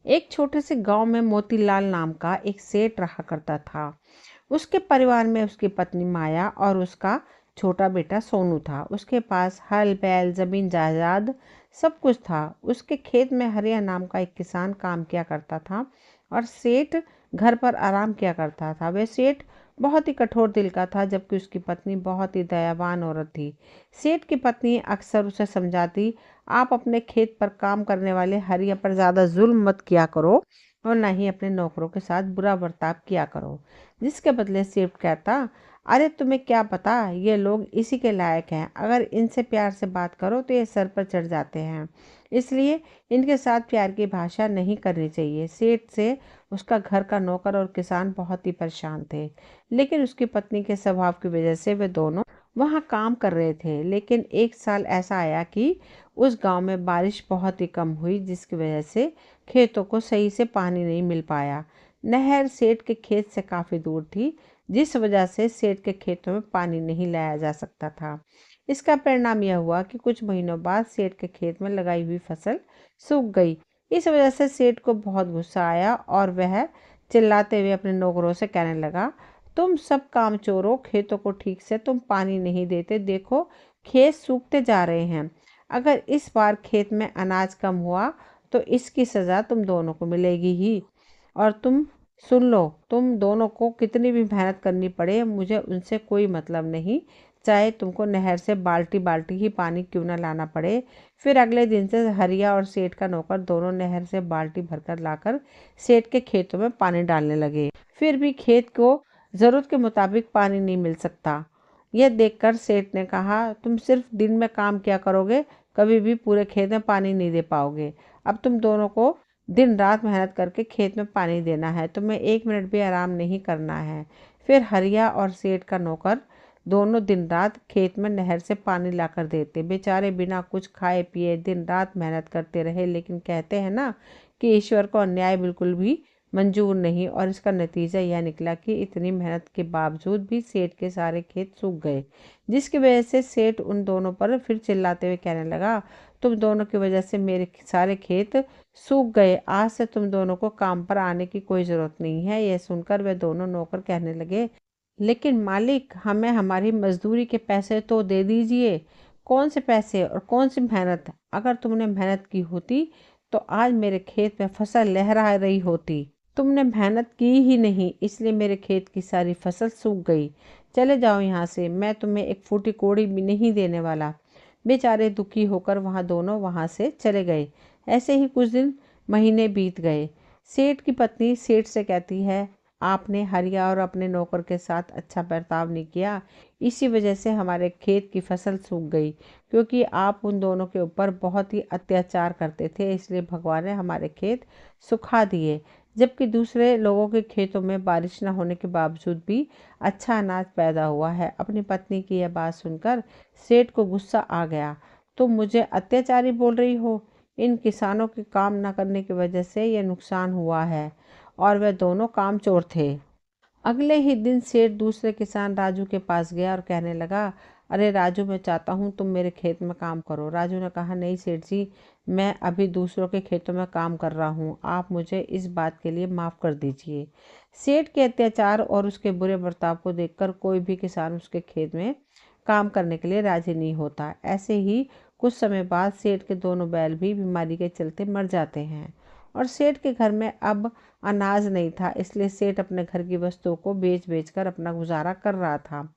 एक छोटे से गांव में मोतीलाल नाम का एक सेठ रहा करता था। उसके परिवार में उसकी पत्नी माया और उसका छोटा बेटा सोनू था। उसके पास हल बैल जमीन जायदाद सब कुछ था। उसके खेत में हरिया नाम का एक किसान काम किया करता था और सेठ घर पर आराम किया करता था। वह सेठ बहुत ही कठोर दिल का था, जबकि उसकी पत्नी बहुत ही दयावान औरत थी। सेठ की पत्नी अक्सर उसे समझाती, आप अपने खेत पर काम करने वाले हरिया पर ज़्यादा जुल्म मत किया करो और ना ही अपने नौकरों के साथ बुरा बर्ताव किया करो। जिसके बदले सेठ कहता, अरे तुम्हें क्या पता, ये लोग इसी के लायक हैं। अगर इनसे प्यार से बात करो तो ये सर पर चढ़ जाते हैं, इसलिए इनके साथ प्यार की भाषा नहीं करनी चाहिए। सेठ से उसका घर का नौकर और किसान बहुत ही परेशान थे, लेकिन उसकी पत्नी के स्वभाव की वजह से वे दोनों वहाँ काम कर रहे थे। लेकिन एक साल ऐसा आया कि उस गांव में बारिश बहुत ही कम हुई, जिसकी वजह से खेतों को सही से पानी नहीं मिल पाया। नहर सेठ के खेत से काफ़ी दूर थी, जिस वजह से सेठ के खेतों में पानी नहीं लाया जा सकता था। इसका परिणाम यह हुआ कि कुछ महीनों बाद सेठ के खेत में लगाई हुई फसल सूख गई। इस वजह से सेठ को बहुत गुस्सा आया और वह चिल्लाते हुए अपने नौकरों से कहने लगा, तुम सब काम चोरों, खेतों को ठीक से तुम पानी नहीं देते, देखो खेत सूखते जा रहे हैं। अगर इस बार खेत में अनाज कम हुआ तो इसकी सज़ा तुम दोनों को मिलेगी ही। और तुम सुन लो, तुम दोनों को कितनी भी मेहनत करनी पड़े, मुझे उनसे कोई मतलब नहीं, चाहे तुमको नहर से बाल्टी बाल्टी ही पानी क्यों ना लाना पड़े। फिर अगले दिन से हरिया और सेठ का नौकर दोनों नहर से बाल्टी भरकर लाकर सेठ के खेतों में पानी डालने लगे। फिर भी खेत को ज़रूरत के मुताबिक पानी नहीं मिल सकता। यह देखकर सेठ ने कहा, तुम सिर्फ दिन में काम किया करोगे, कभी भी पूरे खेत में पानी नहीं दे पाओगे। अब तुम दोनों को दिन रात मेहनत करके खेत में पानी देना है, तुम्हें एक मिनट भी आराम नहीं करना है। फिर हरिया और सेठ का नौकर दोनों दिन रात खेत में नहर से पानी लाकर देते। बेचारे बिना कुछ खाए पिए दिन रात मेहनत करते रहे, लेकिन कहते हैं ना कि ईश्वर को अन्याय बिल्कुल भी मंजूर नहीं। और इसका नतीजा यह निकला कि इतनी मेहनत के बावजूद भी सेठ के सारे खेत सूख गए, जिसकी वजह से सेठ उन दोनों पर फिर चिल्लाते हुए कहने लगा, तुम दोनों की वजह से मेरे सारे खेत सूख गए, आज से तुम दोनों को काम पर आने की कोई ज़रूरत नहीं है। यह सुनकर वे दोनों नौकर कहने लगे, लेकिन मालिक, हमें हमारी मजदूरी के पैसे तो दे दीजिए। कौन से पैसे और कौन सी मेहनत? अगर तुमने मेहनत की होती तो आज मेरे खेत में फसल लहरा रही होती। तुमने मेहनत की ही नहीं, इसलिए मेरे खेत की सारी फसल सूख गई। चले जाओ यहाँ से, मैं तुम्हें एक फूटी कोड़ी भी नहीं देने वाला। बेचारे दुखी होकर दोनों वहाँ से चले गए। ऐसे ही कुछ दिन महीने बीत गए। सेठ की पत्नी सेठ से कहती है, आपने हरिया और अपने नौकर के साथ अच्छा बर्ताव नहीं किया, इसी वजह से हमारे खेत की फसल सूख गई। क्योंकि आप उन दोनों के ऊपर बहुत ही अत्याचार करते थे, इसलिए भगवान ने हमारे खेत सुखा दिए। जबकि दूसरे लोगों के खेतों में बारिश न होने के बावजूद भी अच्छा अनाज पैदा हुआ है। अपनी पत्नी की यह बात सुनकर सेठ को गुस्सा आ गया। तुम मुझे अत्याचारी बोल रही हो? इन किसानों के काम न करने की वजह से यह नुकसान हुआ है, और वे दोनों कामचोर थे। अगले ही दिन सेठ दूसरे किसान राजू के पास गया और कहने लगा, अरे राजू, मैं चाहता हूँ तुम मेरे खेत में काम करो। राजू ने कहा, नहीं सेठ जी, मैं अभी दूसरों के खेतों में काम कर रहा हूँ, आप मुझे इस बात के लिए माफ़ कर दीजिए। सेठ के अत्याचार और उसके बुरे बर्ताव को देखकर कोई भी किसान उसके खेत में काम करने के लिए राजी नहीं होता। ऐसे ही कुछ समय बाद सेठ के दोनों बैल भी बीमारी के चलते मर जाते हैं और सेठ के घर में अब अनाज नहीं था, इसलिए सेठ अपने घर की वस्तुओं को बेच बेच कर अपना गुजारा कर रहा था।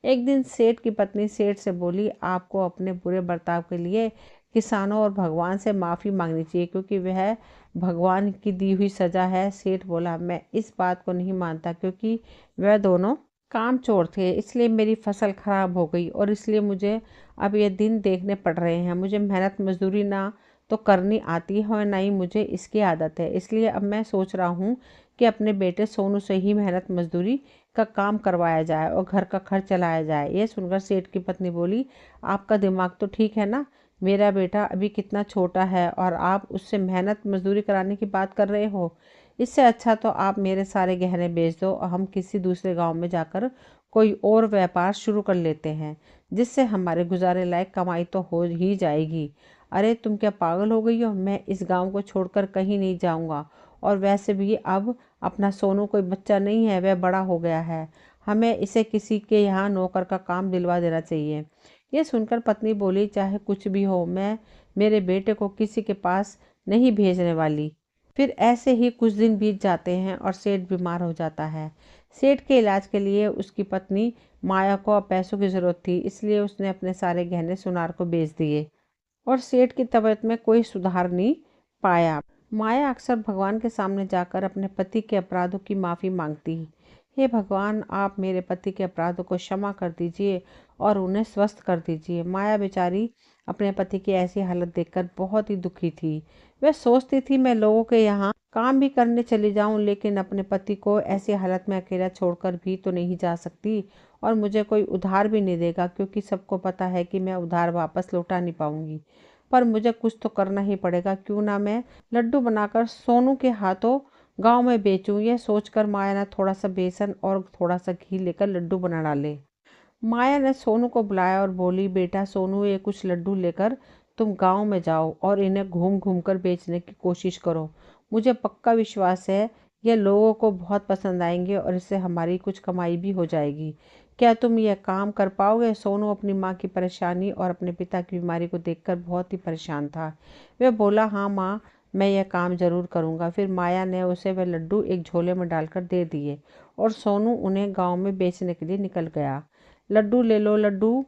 एक दिन सेठ की पत्नी सेठ से बोली, आपको अपने बुरे बर्ताव के लिए किसानों और भगवान से माफ़ी मांगनी चाहिए, क्योंकि वह भगवान की दी हुई सज़ा है। सेठ बोला, मैं इस बात को नहीं मानता, क्योंकि वह दोनों काम चोर थे, इसलिए मेरी फसल खराब हो गई और इसलिए मुझे अब ये दिन देखने पड़ रहे हैं। मुझे मेहनत मजदूरी ना तो करनी आती है और ना ही मुझे इसकी आदत है, इसलिए अब मैं सोच रहा हूँ कि अपने बेटे सोनू से ही मेहनत मजदूरी का काम करवाया जाए और घर का खर्च चलाया जाए। यह सुनकर सेठ की पत्नी बोली, आपका दिमाग तो ठीक है ना? मेरा बेटा अभी कितना छोटा है और आप उससे मेहनत मजदूरी कराने की बात कर रहे हो। इससे अच्छा तो आप मेरे सारे गहने बेच दो और हम किसी दूसरे गांव में जाकर कोई और व्यापार शुरू कर लेते हैं, जिससे हमारे गुजारे लायक कमाई तो हो ही जाएगी। अरे तुम क्या पागल हो गई हो, मैं इस गांव को छोड़कर कहीं नहीं जाऊंगा। और वैसे भी अब अपना सोनू कोई बच्चा नहीं है, वह बड़ा हो गया है। हमें इसे किसी के यहाँ नौकर का काम दिलवा देना चाहिए। ये सुनकर पत्नी बोली, चाहे कुछ भी हो, मैं मेरे बेटे को किसी के पास नहीं भेजने वाली। फिर ऐसे ही कुछ दिन बीत जाते हैं और सेठ बीमार हो जाता है। सेठ के इलाज के लिए उसकी पत्नी माया को अब पैसों की जरूरत थी, इसलिए उसने अपने सारे गहने सुनार को बेच दिए और सेठ की तबीयत में कोई सुधार नहीं पाया। माया अक्सर भगवान के सामने जाकर अपने पति के अपराधों की माफ़ी मांगती। हे भगवान, आप मेरे पति के अपराधों को क्षमा कर दीजिए और उन्हें स्वस्थ कर दीजिए। माया बेचारी अपने पति की ऐसी हालत देखकर बहुत ही दुखी थी। वह सोचती थी, मैं लोगों के यहाँ काम भी करने चली जाऊं, लेकिन अपने पति को ऐसी हालत में अकेला छोड़कर भी तो नहीं जा सकती। और मुझे कोई उधार भी नहीं देगा, क्योंकि सबको पता है कि मैं उधार वापस लौटा नहीं पाऊंगी। पर मुझे कुछ तो करना ही पड़ेगा। क्यों ना मैं लड्डू बनाकर सोनू के हाथों गांव में बेचूं। यह सोचकर माया ने थोड़ा सा बेसन और थोड़ा सा घी लेकर लड्डू बना डाले। माया ने सोनू को बुलाया और बोली, बेटा सोनू, ये कुछ लड्डू लेकर तुम गांव में जाओ और इन्हें घूम घूम कर बेचने की कोशिश करो। मुझे पक्का विश्वास है ये लोगों को बहुत पसंद आएंगे और इससे हमारी कुछ कमाई भी हो जाएगी। क्या तुम यह काम कर पाओगे? सोनू अपनी माँ की परेशानी और अपने पिता की बीमारी को देखकर बहुत ही परेशान था। वह बोला, हाँ माँ, मैं यह काम जरूर करूँगा। फिर माया ने उसे वह लड्डू एक झोले में डालकर दे दिए और सोनू उन्हें गाँव में बेचने के लिए निकल गया। लड्डू ले लो लड्डू,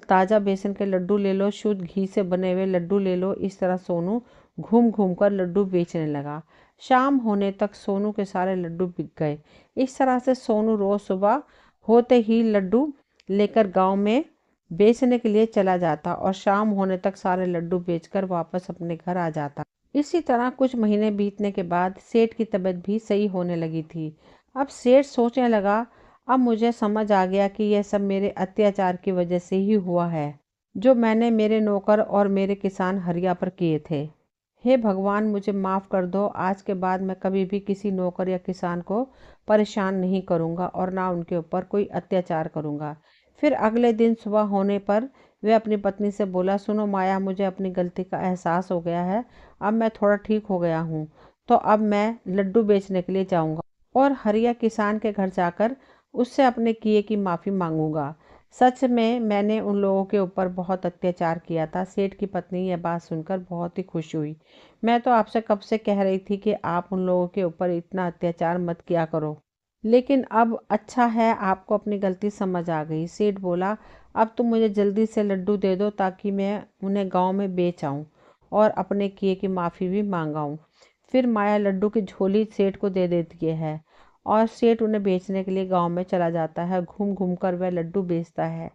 ताज़ा बेसन के लड्डू ले लो, शुद्ध घी से बने हुए लड्डू ले लो। इस तरह सोनू घूम घूम कर लड्डू बेचने लगा। शाम होने तक सोनू के सारे लड्डू बिक गए। इस तरह से सोनू रोज सुबह होते ही लड्डू लेकर गांव में बेचने के लिए चला जाता और शाम होने तक सारे लड्डू बेचकर वापस अपने घर आ जाता। इसी तरह कुछ महीने बीतने के बाद सेठ की तबीयत भी सही होने लगी थी। अब सेठ सोचने लगा, अब मुझे समझ आ गया कि यह सब मेरे अत्याचार की वजह से ही हुआ है, जो मैंने मेरे नौकर और मेरे किसान हरिया पर किए थे। हे भगवान, मुझे माफ़ कर दो। आज के बाद मैं कभी भी किसी नौकर या किसान को परेशान नहीं करूँगा और ना उनके ऊपर कोई अत्याचार करूँगा। फिर अगले दिन सुबह होने पर वह अपनी पत्नी से बोला, सुनो माया, मुझे अपनी गलती का एहसास हो गया है। अब मैं थोड़ा ठीक हो गया हूँ, तो अब मैं लड्डू बेचने के लिए जाऊँगा और हरिया किसान के घर जाकर उससे अपने किए की माफ़ी मांगूंगा। सच में मैंने उन लोगों के ऊपर बहुत अत्याचार किया था। सेठ की पत्नी यह बात सुनकर बहुत ही खुश हुई। मैं तो आपसे कब से कह रही थी कि आप उन लोगों के ऊपर इतना अत्याचार मत किया करो, लेकिन अब अच्छा है आपको अपनी गलती समझ आ गई। सेठ बोला, अब तुम मुझे जल्दी से लड्डू दे दो ताकि मैं उन्हें गांव में बेच आऊं और अपने किए की माफ़ी भी मांगाऊं। फिर माया लड्डू की झोली सेठ को दे देती है और सेठ उन्हें बेचने के लिए गांव में चला जाता है। घूम घूम कर वह लड्डू बेचता है।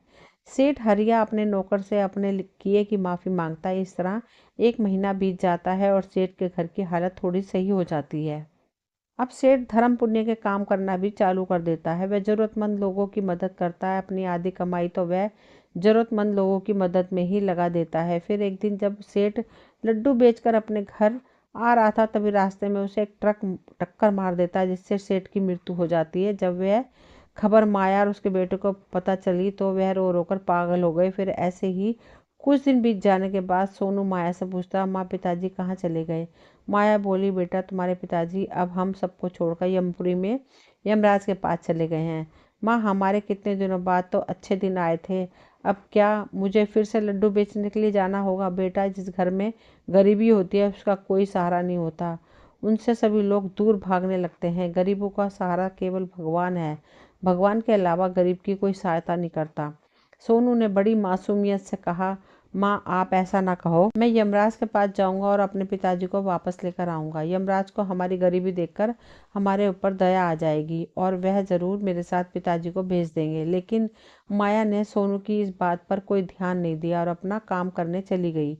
सेठ हरिया अपने नौकर से अपने किए की माफ़ी मांगता है। इस तरह एक महीना बीत जाता है और सेठ के घर की हालत थोड़ी सही हो जाती है। अब सेठ धर्म पुण्य के काम करना भी चालू कर देता है। वह ज़रूरतमंद लोगों की मदद करता है। अपनी आधी कमाई तो वह ज़रूरतमंद लोगों की मदद में ही लगा देता है। फिर एक दिन जब सेठ लड्डू बेचकर अपने घर आ रहा था, तभी रास्ते में उसे एक ट्रक टक्कर मार देता है, जिससे सेठ की मृत्यु हो जाती है। जब वह खबर माया और उसके बेटे को पता चली तो वह रो रो कर पागल हो गए। फिर ऐसे ही कुछ दिन बीत जाने के बाद सोनू माया से पूछता, माँ, पिताजी कहाँ चले गए? माया बोली, बेटा तुम्हारे पिताजी अब हम सबको छोड़कर यमपुरी में यमराज के पास चले गए हैं। माँ, हमारे कितने दिनों बाद तो अच्छे दिन आए थे। अब क्या मुझे फिर से लड्डू बेचने के लिए जाना होगा? बेटा, जिस घर में गरीबी होती है उसका कोई सहारा नहीं होता, उनसे सभी लोग दूर भागने लगते हैं। गरीबों का सहारा केवल भगवान है। भगवान के अलावा गरीब की कोई सहायता नहीं करता। सोनू ने बड़ी मासूमियत से कहा, माँ, आप ऐसा ना कहो। मैं यमराज के पास जाऊंगा और अपने पिताजी को वापस लेकर आऊंगा। यमराज को हमारी गरीबी देखकर हमारे ऊपर दया आ जाएगी और वह जरूर मेरे साथ पिताजी को भेज देंगे। लेकिन माया ने सोनू की इस बात पर कोई ध्यान नहीं दिया और अपना काम करने चली गई।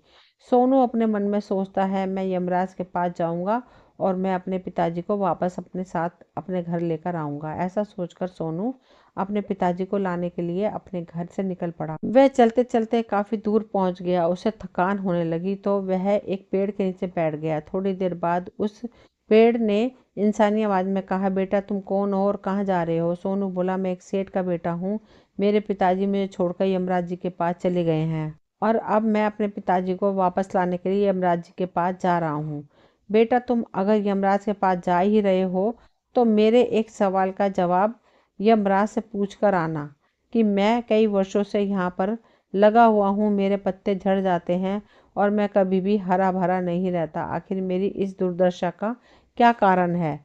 सोनू अपने मन में सोचता है, मैं यमराज के पास जाऊंगा और मैं अपने पिताजी को वापस अपने साथ अपने घर लेकर आऊंगा। ऐसा सोचकर सोनू अपने पिताजी को लाने के लिए अपने घर से निकल पड़ा। वह चलते चलते काफी दूर पहुंच गया। उसे थकान होने लगी तो वह एक पेड़ के नीचे बैठ गया। थोड़ी देर बाद उस पेड़ ने इंसानी आवाज में कहा, बेटा तुम कौन हो और कहाँ जा रहे हो? सोनू बोला, मैं एक सेठ का बेटा हूँ। मेरे पिताजी मुझे छोड़कर यमराज जी के पास चले गए हैं। और अब मैं अपने पिताजी को वापस लाने के लिए यमराज जी के पास जा रहा हूँ। बेटा, तुम अगर यमराज के पास जा ही रहे हो तो मेरे एक सवाल का जवाब यमराज से पूछ कर आना कि मैं कई वर्षों से यहाँ पर लगा हुआ हूँ, मेरे पत्ते झड़ जाते हैं और मैं कभी भी हरा भरा नहीं रहता। आखिर मेरी इस दुर्दशा का क्या कारण है?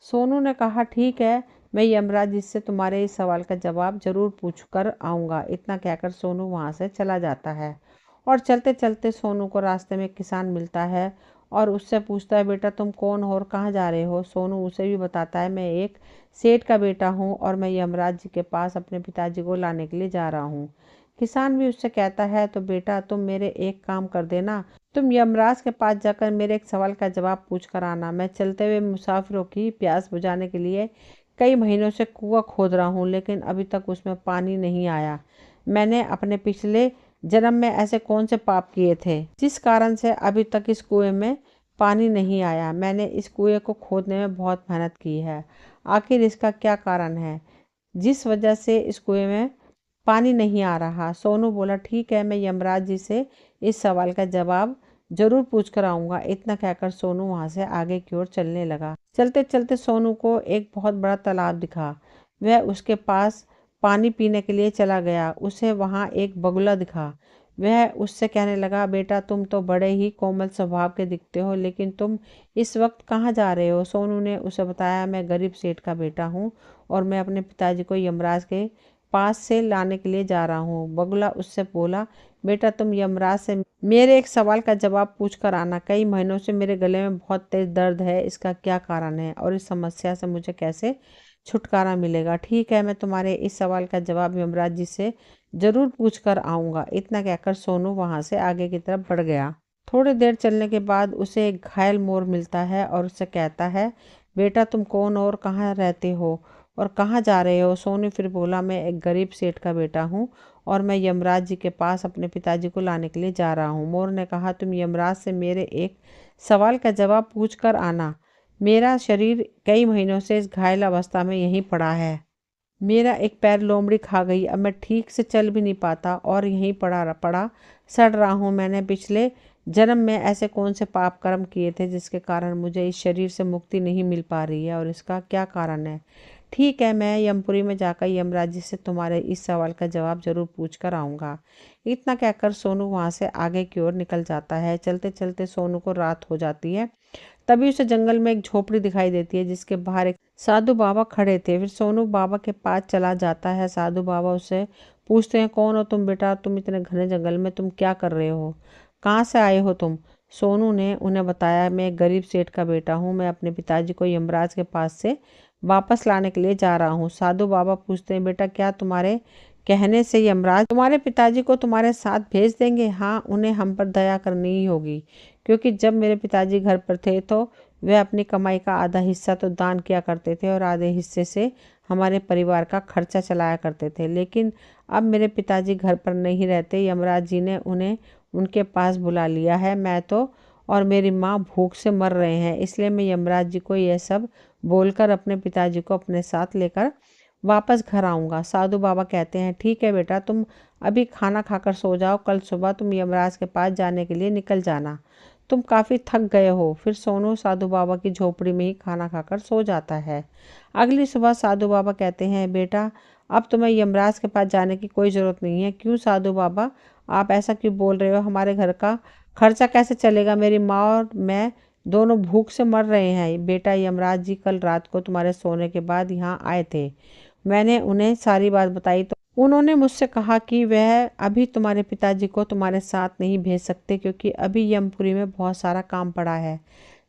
सोनू ने कहा, ठीक है, मैं यमराज जी से तुम्हारे इस सवाल का जवाब जरूर पूछ कर आऊँगा। इतना कहकर सोनू वहाँ से चला जाता है और चलते चलते सोनू को रास्ते में एक किसान मिलता है और उससे पूछता है, बेटा तुम कौन हो और कहाँ जा रहे हो? सोनू उसे भी बताता है, मैं एक सेठ का बेटा हूँ और मैं यमराज जी के पास अपने पिताजी को लाने के लिए जा रहा हूँ। किसान भी उससे कहता है, तो बेटा तुम मेरे एक काम कर देना, तुम यमराज के पास जाकर मेरे एक सवाल का जवाब पूछ कर आना। मैं चलते हुए मुसाफिरों की प्यास बुझाने के लिए कई महीनों से कुआं खोद रहा हूँ, लेकिन अभी तक उसमें पानी नहीं आया। मैंने अपने पिछले जन्म में ऐसे कौन से पाप किए थे जिस कारण से अभी तक इस कुएं में पानी नहीं आया? मैंने इस कुएं को खोदने में बहुत मेहनत की है, आखिर इसका क्या कारण है जिस वजह से इस कुएं में पानी नहीं आ रहा? सोनू बोला, ठीक है, मैं यमराज जी से इस सवाल का जवाब जरूर पूछ कर आऊंगा। इतना कहकर सोनू वहां से आगे की ओर चलने लगा। चलते चलते सोनू को एक बहुत बड़ा तालाब दिखा। वह उसके पास पानी पीने के लिए चला गया। उसे वहां एक बगुला दिखा। वह उससे कहने लगा, बेटा तुम तो बड़े ही कोमल स्वभाव के दिखते हो, लेकिन तुम इस वक्त कहाँ जा रहे हो? सोनू ने उसे बताया, मैं गरीब सेठ का बेटा हूँ और मैं अपने पिताजी को यमराज के पास से लाने के लिए जा रहा हूँ। बगुला उससे बोला, बेटा तुम यमराज से मेरे एक सवाल का जवाब पूछ कर आना। कई महीनों से मेरे गले में बहुत तेज दर्द है, इसका क्या कारण है और इस समस्या से मुझे कैसे छुटकारा मिलेगा? ठीक है, मैं तुम्हारे इस सवाल का जवाब यमराज जी से जरूर पूछ कर आऊँगा। इतना कहकर सोनू वहाँ से आगे की तरफ बढ़ गया। थोड़ी देर चलने के बाद उसे एक घायल मोर मिलता है और उससे कहता है, बेटा तुम कौन और कहाँ रहते हो और कहाँ जा रहे हो? सोनू फिर बोला, मैं एक गरीब सेठ का बेटा हूँ और मैं यमराज जी के पास अपने पिताजी को लाने के लिए जा रहा हूँ। मोर ने कहा, तुम यमराज से मेरे एक सवाल का जवाब पूछ कर आना। मेरा शरीर कई महीनों से इस घायल अवस्था में यहीं पड़ा है। मेरा एक पैर लोमड़ी खा गई, अब मैं ठीक से चल भी नहीं पाता और यहीं पड़ा पड़ा सड़ रहा हूँ। मैंने पिछले जन्म में ऐसे कौन से पाप कर्म किए थे जिसके कारण मुझे इस शरीर से मुक्ति नहीं मिल पा रही है और इसका क्या कारण है? ठीक है, मैं यमपुरी में जाकर यमराज जी से तुम्हारे इस सवाल का जवाब जरूर पूछ कर आऊँगा। इतना कहकर सोनू वहाँ से आगे की ओर निकल जाता है। चलते चलते सोनू को रात हो जाती है। तभी उसे जंगल में एक झोपड़ी दिखाई देती है जिसके बाहर एक साधु बाबा खड़े थे। फिर सोनू बाबा के पास चला जाता है। साधु बाबा उससे पूछते हैं, कौन हो तुम बेटा? तुम इतने घने जंगल में तुम क्या कर रहे हो? कहाँ से आए हो तुम? सोनू ने उन्हें बताया, मैं एक गरीब सेठ का बेटा हूँ, मैं अपने पिताजी को यमराज के पास से वापस लाने के लिए जा रहा हूँ। साधु बाबा पूछते हैं, बेटा क्या तुम्हारे कहने से यमराज तुम्हारे पिताजी को तुम्हारे साथ भेज देंगे? हाँ, उन्हें हम पर दया करनी ही होगी, क्योंकि जब मेरे पिताजी घर पर थे तो वे अपनी कमाई का आधा हिस्सा तो दान किया करते थे और आधे हिस्से से हमारे परिवार का खर्चा चलाया करते थे। लेकिन अब मेरे पिताजी घर पर नहीं रहते, यमराज जी ने उन्हें उनके पास बुला लिया है। मैं तो और मेरी माँ भूख से मर रहे हैं, इसलिए मैं यमराज जी को यह सब बोलकर अपने पिताजी को अपने साथ लेकर वापस घर आऊँगा। साधु बाबा कहते हैं, ठीक है बेटा, तुम अभी खाना खाकर सो जाओ, कल सुबह तुम यमराज के पास जाने के लिए निकल जाना, तुम काफ़ी थक गए हो। फिर सोनू साधु बाबा की झोपड़ी में ही खाना खाकर सो जाता है। अगली सुबह साधु बाबा कहते हैं, बेटा अब तुम्हें यमराज के पास जाने की कोई ज़रूरत नहीं है। क्यों साधु बाबा, आप ऐसा क्यों बोल रहे हो? हमारे घर का खर्चा कैसे चलेगा? मेरी माँ और मैं दोनों भूख से मर रहे हैं। बेटा, यमराज जी कल रात को तुम्हारे सोने के बाद यहाँ आए थे। मैंने उन्हें सारी बात बताई तो उन्होंने मुझसे कहा कि वह अभी तुम्हारे पिताजी को तुम्हारे साथ नहीं भेज सकते, क्योंकि अभी यमपुरी में बहुत सारा काम पड़ा है।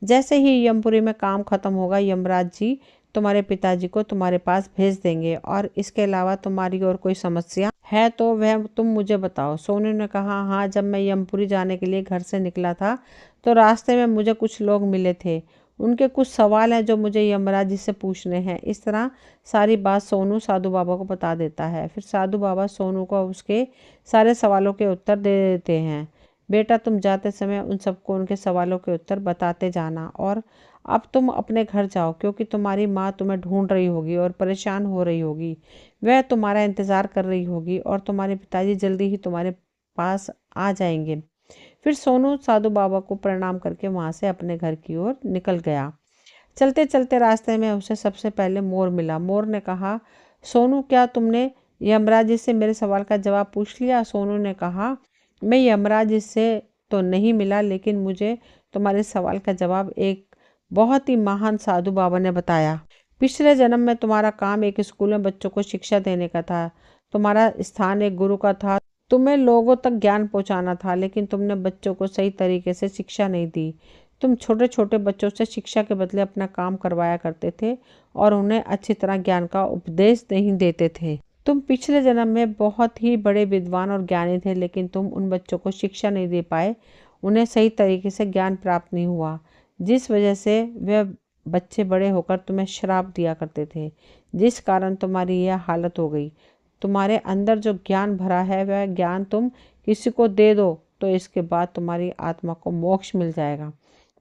जैसे ही यमपुरी में काम खत्म होगा, यमराज जी तुम्हारे पिताजी को तुम्हारे पास भेज देंगे। और इसके अलावा तुम्हारी और कोई समस्या है तो वह तुम मुझे बताओ। सोनू ने कहा, हाँ, जब मैं यमपुरी जाने के लिए घर से निकला था तो रास्ते में मुझे कुछ लोग मिले थे, उनके कुछ सवाल हैं जो मुझे यमराज जी से पूछने हैं। इस तरह सारी बात सोनू साधु बाबा को बता देता है। फिर साधु बाबा सोनू को उसके सारे सवालों के उत्तर दे देते हैं। बेटा, तुम जाते समय उन सबको उनके सवालों के उत्तर बताते जाना और अब तुम अपने घर जाओ, क्योंकि तुम्हारी माँ तुम्हें ढूंढ रही होगी और परेशान हो रही होगी। वह तुम्हारा इंतज़ार कर रही होगी और तुम्हारे पिताजी जल्दी ही तुम्हारे पास आ जाएंगे। फिर सोनू साधु बाबा को प्रणाम करके वहाँ से अपने घर की ओर निकल गया। चलते चलते रास्ते में उसे सबसे पहले मोर मिला। मोर ने कहा, सोनू क्या तुमने यमराज जी से मेरे सवाल का जवाब पूछ लिया? सोनू ने कहा, मैं यमराज जी से तो नहीं मिला, लेकिन मुझे तुम्हारे सवाल का जवाब एक बहुत ही महान साधु बाबा ने बताया। पिछले जन्म में तुम्हारा काम एक स्कूल में बच्चों को शिक्षा देने का था। तुम्हारा स्थान एक गुरु का था। तुम्हें लोगों तक ज्ञान पहुंचाना था, लेकिन तुमने बच्चों को सही तरीके से शिक्षा नहीं दी। तुम छोटे छोटे बच्चों से शिक्षा के बदले अपना काम करवाया करते थे और उन्हें अच्छी तरह ज्ञान का उपदेश नहीं देते थे। तुम पिछले जन्म में बहुत ही बड़े विद्वान और ज्ञानी थे, लेकिन तुम उन बच्चों को शिक्षा नहीं दे पाए, उन्हें सही तरीके से ज्ञान प्राप्त नहीं हुआ, जिस वजह से वे बच्चे बड़े होकर तुम्हें श्राप दिया करते थे, जिस कारण तुम्हारी यह हालत हो गई। तुम्हारे अंदर जो ज्ञान भरा है वह ज्ञान तुम किसी को दे दो तो इसके बाद तुम्हारी आत्मा को मोक्ष मिल जाएगा।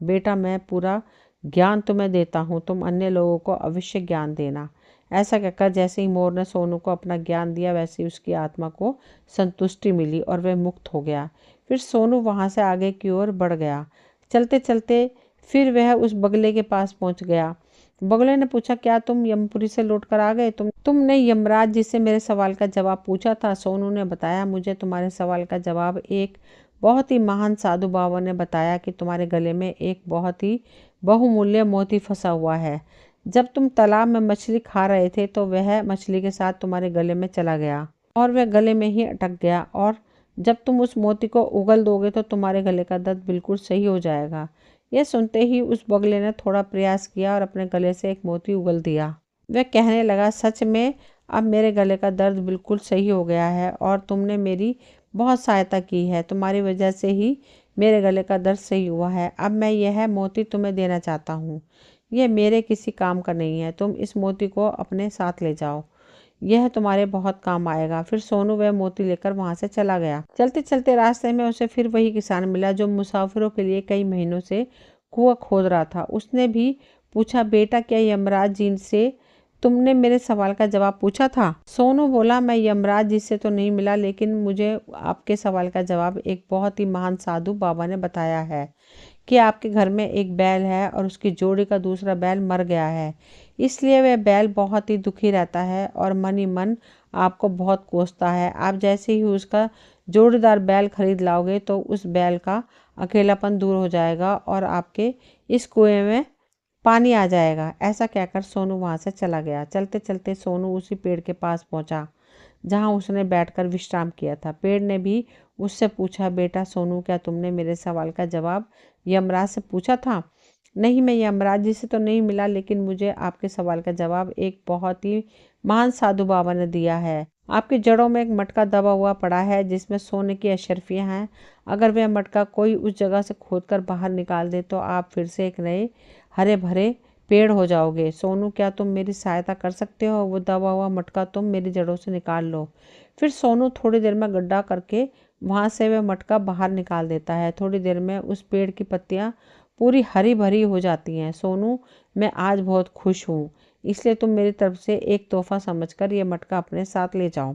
बेटा, मैं पूरा ज्ञान तुम्हें देता हूँ, तुम अन्य लोगों को अवश्य ज्ञान देना। ऐसा कहकर जैसे ही मोर ने सोनू को अपना ज्ञान दिया, वैसे ही उसकी आत्मा को संतुष्टि मिली और वह मुक्त हो गया। फिर सोनू वहाँ से आगे की ओर बढ़ गया। चलते चलते फिर वह उस बगले के पास पहुँच गया। बगले ने पूछा, क्या तुम यमपुरी से लौट कर आ गए? तुमने यमराज जी से मेरे सवाल का जवाब पूछा था? सोनू ने बताया, मुझे तुम्हारे सवाल का जवाब एक बहुत ही महान साधु बाबा ने बताया कि तुम्हारे गले में एक बहुत ही बहुमूल्य मोती फंसा हुआ है। जब तुम तालाब में मछली खा रहे थे तो वह मछली के साथ तुम्हारे गले में चला गया और वह गले में ही अटक गया, और जब तुम उस मोती को उगल दोगे तो तुम्हारे गले का दर्द बिल्कुल सही हो जाएगा। यह सुनते ही उस बगले ने थोड़ा प्रयास किया और अपने गले से एक मोती उगल दिया। वह कहने लगा, सच में अब मेरे गले का दर्द बिल्कुल सही हो गया है और तुमने मेरी बहुत सहायता की है। तुम्हारी वजह से ही मेरे गले का दर्द सही हुआ है। अब मैं यह मोती तुम्हें देना चाहता हूँ। यह मेरे किसी काम का नहीं है। तुम इस मोती को अपने साथ ले जाओ, यह तुम्हारे बहुत काम आएगा। फिर सोनू वह मोती लेकर वहां से चला गया। चलते चलते रास्ते में उसे फिर वही किसान मिला जो मुसाफिरों के लिए कई महीनों से कुआं खोद रहा था। उसने भी पूछा, बेटा, क्या यमराज जी से तुमने मेरे सवाल का जवाब पूछा था? सोनू बोला, मैं यमराज जी से तो नहीं मिला, लेकिन मुझे आपके सवाल का जवाब एक बहुत ही महान साधु बाबा ने बताया है कि आपके घर में एक बैल है और उसकी जोड़ी का दूसरा बैल मर गया है, इसलिए वह बैल बहुत ही दुखी रहता है और मन ही मन आपको बहुत कोसता है। आप जैसे ही उसका जोड़ीदार बैल खरीद लाओगे तो उस बैल का अकेलापन दूर हो जाएगा और आपके इस कुएं में पानी आ जाएगा। ऐसा कहकर सोनू वहां से चला गया। चलते चलते सोनू उसी पेड़ के पास पहुंचा जहां उसने बैठकर विश्राम किया था। पेड़ ने भी उससे पूछा, बेटा सोनू, क्या तुमने मेरे सवाल का जवाब यमराज से पूछा था? नहीं, मैं यमराज जी से तो नहीं मिला, लेकिन मुझे आपके सवाल का जवाब एक बहुत ही महान साधु बाबा ने दिया है। आपकी जड़ों में एक मटका दबा हुआ पड़ा है जिसमें सोने की अशर्फियाँ हैं। अगर वह मटका कोई उस जगह से खोदकर बाहर निकाल दे तो आप फिर से एक नए हरे भरे पेड़ हो जाओगे। सोनू, क्या तुम मेरी सहायता कर सकते हो? वो दबा हुआ मटका तुम मेरी जड़ों से निकाल लो। फिर सोनू थोड़ी देर में गड्ढा करके वहां से वह मटका बाहर निकाल देता है। थोड़ी देर में उस पेड़ की पत्तियां पूरी हरी भरी हो जाती हैं। सोनू, मैं आज बहुत खुश हूँ, इसलिए तुम मेरी तरफ से एक तोहफा समझकर यह मटका अपने साथ ले जाओ।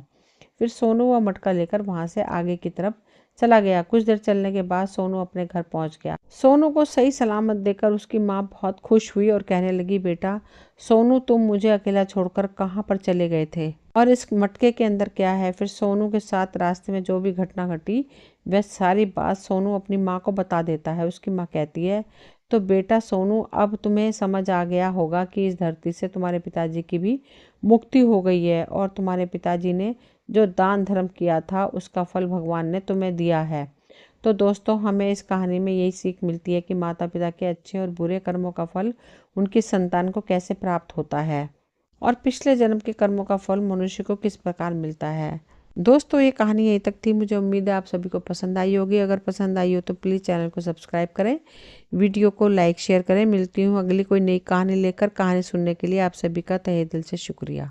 फिर सोनू वह मटका लेकर वहां से आगे की तरफ चला गया। कुछ देर चलने के बाद सोनू अपने घर पहुंच गया। सोनू को सही सलामत देखकर उसकी माँ बहुत खुश हुई और कहने लगी, बेटा सोनू, तुम मुझे अकेला छोड़कर कहाँ पर चले गए थे और इस मटके के अंदर क्या है? फिर सोनू के साथ रास्ते में जो भी घटना घटी वह सारी बात सोनू अपनी माँ को बता देता है। उसकी माँ कहती है, तो बेटा सोनू, अब तुम्हें समझ आ गया होगा कि इस धरती से तुम्हारे पिताजी की भी मुक्ति हो गई है और तुम्हारे पिताजी ने जो दान धर्म किया था उसका फल भगवान ने तुम्हें दिया है। तो दोस्तों, हमें इस कहानी में यही सीख मिलती है कि माता पिता के अच्छे और बुरे कर्मों का फल उनकी संतान को कैसे प्राप्त होता है और पिछले जन्म के कर्मों का फल मनुष्य को किस प्रकार मिलता है। दोस्तों, ये कहानी यहीं तक थी। मुझे उम्मीद है आप सभी को पसंद आई होगी। अगर पसंद आई हो तो प्लीज़ चैनल को सब्सक्राइब करें, वीडियो को लाइक शेयर करें। मिलती हूँ अगली कोई नई कहानी लेकर। कहानी सुनने के लिए आप सभी का तहे दिल से शुक्रिया।